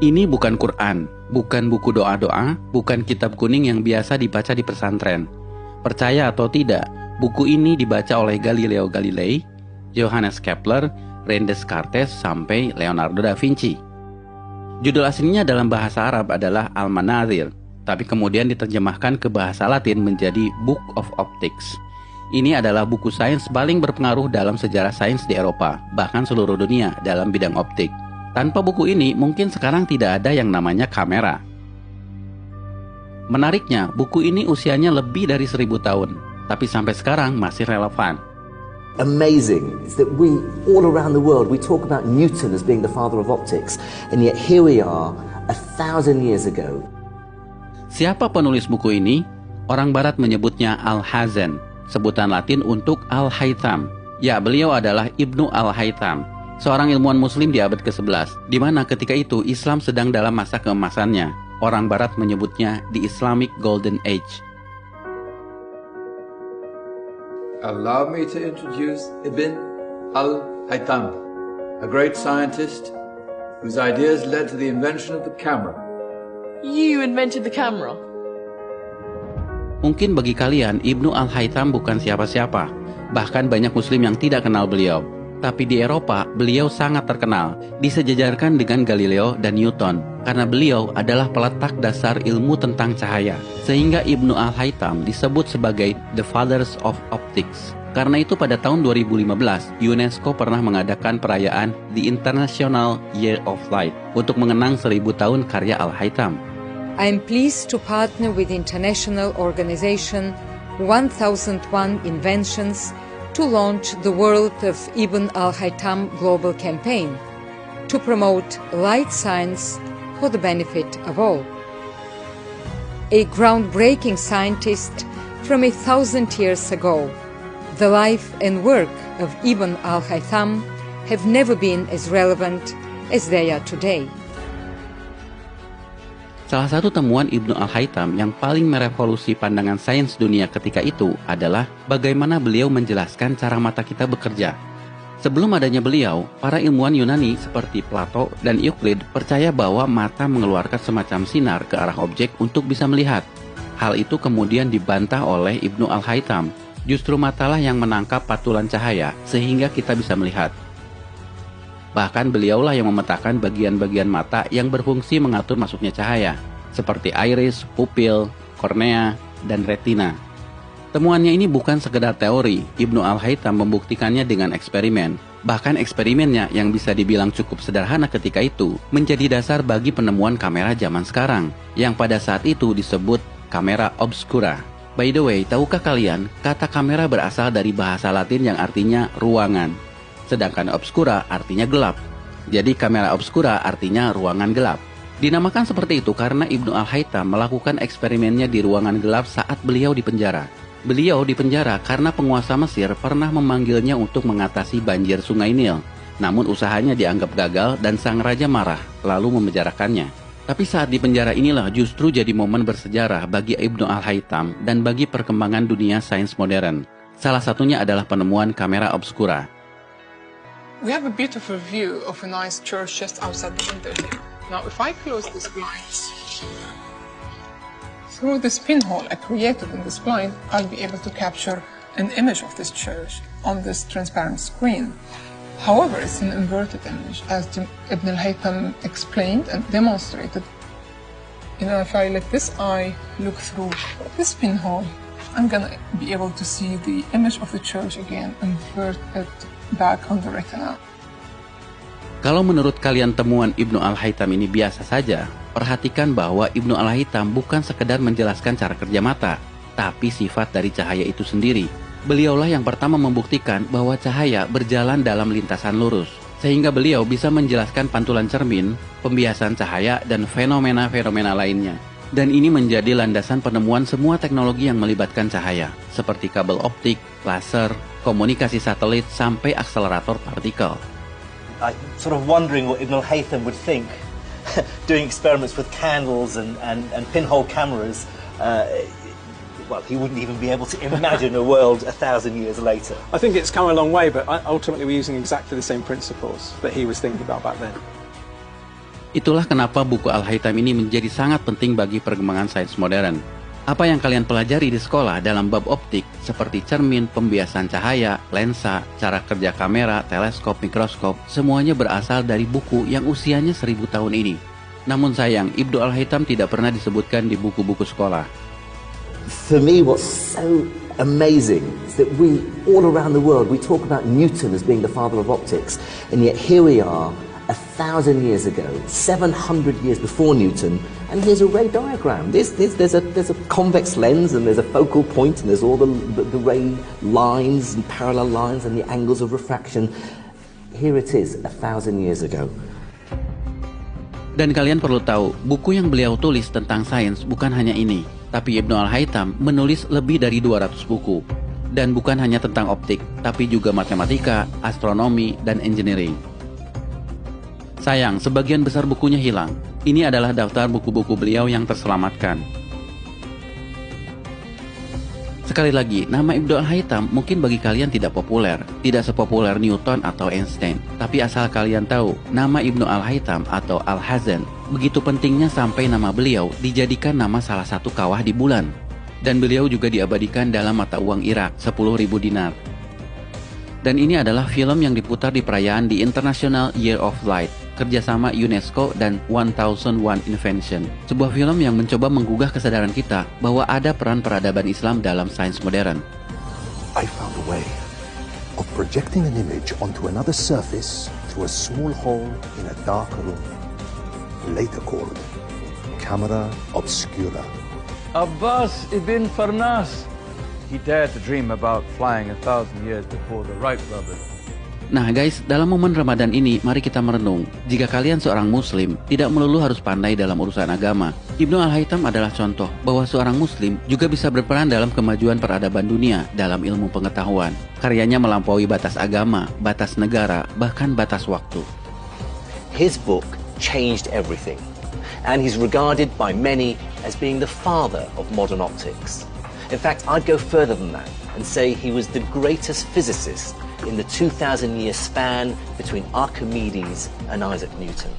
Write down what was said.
Ini bukan Quran, bukan buku doa-doa, bukan kitab kuning yang biasa dibaca di pesantren. Percaya atau tidak, buku ini dibaca oleh Galileo Galilei, Johannes Kepler, René Descartes, sampai Leonardo da Vinci. Judul aslinya dalam bahasa Arab adalah Al-Manazir, tapi kemudian diterjemahkan ke bahasa Latin menjadi Book of Optics. Ini adalah buku sains paling berpengaruh dalam sejarah sains di Eropa, bahkan seluruh dunia dalam bidang optik. Tanpa buku ini, mungkin sekarang tidak ada yang namanya kamera. Menariknya, buku ini usianya lebih dari 1000 tahun, tapi sampai sekarang masih relevan. Amazing is that we, all around the world, we talk about Newton as being the father of optics, and yet here we are, 1,000 years ago. Siapa penulis buku ini? Orang Barat menyebutnya Al-Hazen, sebutan Latin untuk Al-Haytham. Ya, beliau adalah Ibnu Al-Haytham, seorang ilmuwan muslim di abad ke-11, di mana ketika itu Islam sedang dalam masa keemasannya. Orang Barat menyebutnya the Islamic Golden Age. Allow me to introduce Ibn al-Haytham, a great scientist whose ideas led to the invention of the camera. You invented the camera? Mungkin bagi kalian, Ibnu Al-Haytham bukan siapa-siapa. Bahkan banyak muslim yang tidak kenal beliau. Tapi di Eropa, beliau sangat terkenal, disejajarkan dengan Galileo dan Newton, karena beliau adalah peletak dasar ilmu tentang cahaya. Sehingga Ibnu Al-Haytham disebut sebagai The Fathers of Optics. Karena itu pada tahun 2015, UNESCO pernah mengadakan perayaan The International Year of Light untuk mengenang 1000 tahun karya Al-Haytham. I am pleased to partner with international organization 1001 Inventions to launch the World of Ibn al-Haytham Global Campaign to promote light science for the benefit of all. A groundbreaking scientist from 1,000 years ago, the life and work of Ibn al-Haytham have never been as relevant as they are today. Salah satu temuan Ibnu Al-Haytham yang paling merevolusi pandangan sains dunia ketika itu adalah bagaimana beliau menjelaskan cara mata kita bekerja. Sebelum adanya beliau, para ilmuwan Yunani seperti Plato dan Euclid percaya bahwa mata mengeluarkan semacam sinar ke arah objek untuk bisa melihat. Hal itu kemudian dibantah oleh Ibnu Al-Haytham. Justru matalah yang menangkap patulan cahaya sehingga kita bisa melihat. Bahkan beliaulah yang memetakan bagian-bagian mata yang berfungsi mengatur masuknya cahaya, seperti iris, pupil, kornea, dan retina. Temuannya ini bukan sekedar teori, Ibnu Al-Haytham membuktikannya dengan eksperimen. Bahkan eksperimennya yang bisa dibilang cukup sederhana ketika itu, menjadi dasar bagi penemuan kamera zaman sekarang, yang pada saat itu disebut kamera obscura. By the way, tahukah kalian, kata kamera berasal dari bahasa Latin yang artinya ruangan. Sedangkan obscura artinya gelap. Jadi kamera obscura artinya ruangan gelap. Dinamakan seperti itu karena Ibnu Al-Haytham melakukan eksperimennya di ruangan gelap saat beliau dipenjara. Beliau dipenjara karena penguasa Mesir pernah memanggilnya untuk mengatasi banjir sungai Nil. Namun usahanya dianggap gagal dan sang raja marah, lalu memenjarakannya. Tapi saat di penjara inilah justru jadi momen bersejarah bagi Ibnu Al-Haytham dan bagi perkembangan dunia sains modern. Salah satunya adalah penemuan kamera obscura. We have a beautiful view of a nice church just outside the window here. Now, if I close this blind, through this pinhole I created in this blind, I'll be able to capture an image of this church on this transparent screen. However, it's an inverted image, as Ibn al-Haytham explained and demonstrated. If I let this eye look through this pinhole, I'm gonna be able to see the image of the church again, inverted back on the retina. Kalau menurut kalian temuan Ibnu Al-Haytham ini biasa saja, perhatikan bahwa Ibnu Al-Haytham bukan sekedar menjelaskan cara kerja mata, tapi sifat dari cahaya itu sendiri. Beliaulah yang pertama membuktikan bahwa cahaya berjalan dalam lintasan lurus, sehingga beliau bisa menjelaskan pantulan cermin, pembiasan cahaya, dan fenomena-fenomena lainnya. Dan ini menjadi landasan penemuan semua teknologi yang melibatkan cahaya, seperti kabel optik, laser, komunikasi satelit, sampai akselerator partikel. I'm sort of wondering what Ibn al-Haytham would think doing experiments with candles and pinhole cameras. Well, he wouldn't even be able to imagine a world 1,000 years later. I think it's come a long way, but ultimately we're using exactly the same principles that he was thinking about back then. Itulah kenapa buku Al-Haytham ini menjadi sangat penting bagi perkembangan sains modern. Apa yang kalian pelajari di sekolah dalam bab optik seperti cermin, pembiasan cahaya, lensa, cara kerja kamera, teleskop, mikroskop, semuanya berasal dari buku yang usianya 1000 tahun ini. Namun sayang, Ibnu Al-Haytham tidak pernah disebutkan di buku-buku sekolah. For me, what's so amazing is that we, all around the world, we talk about Newton as being the father of optics, and yet here we are, 1,000 years ago, 700 years before Newton, and here's a ray diagram. There's a convex lens, and there's a focal point, and there's all the ray lines and parallel lines and the angles of refraction. Here it is, 1,000 years ago. Dan kalian perlu tahu, buku yang beliau tulis tentang sains bukan hanya ini, tapi Ibnu Al-Haytham menulis lebih dari 200 buku. Dan bukan hanya tentang optik, tapi juga matematika, astronomi, dan engineering. Sayang, sebagian besar bukunya hilang. Ini adalah daftar buku-buku beliau yang terselamatkan. Sekali lagi, nama Ibnu Al-Haytham mungkin bagi kalian tidak populer, tidak sepopuler Newton atau Einstein. Tapi asal kalian tahu, nama Ibnu Al-Haytham atau Al-Hazan begitu pentingnya sampai nama beliau dijadikan nama salah satu kawah di bulan. Dan beliau juga diabadikan dalam mata uang Irak, 10.000 dinar. Dan ini adalah film yang diputar di perayaan di International Year of Light, kerjasama UNESCO dan 1001 Invention. Sebuah film yang mencoba menggugah kesadaran kita bahwa ada peran peradaban Islam dalam sains modern. I found a way of projecting an image onto another surface through a small hole in a dark room, later called camera obscura. Abbas ibn Farnas. He dared to dream about flying 1,000 years before the Wright brothers. Nah guys, dalam momen Ramadan ini, mari kita merenung. Jika kalian seorang muslim, tidak melulu harus pandai dalam urusan agama. Ibnu Al-Haytham adalah contoh bahwa seorang muslim juga bisa berperan dalam kemajuan peradaban dunia dalam ilmu pengetahuan. Karyanya melampaui batas agama, batas negara, bahkan batas waktu. His book changed everything, and he's regarded by many as being the father of modern optics. In fact, I'd go further than that and say he was the greatest physicist in the 2,000-year span between Archimedes and Isaac Newton.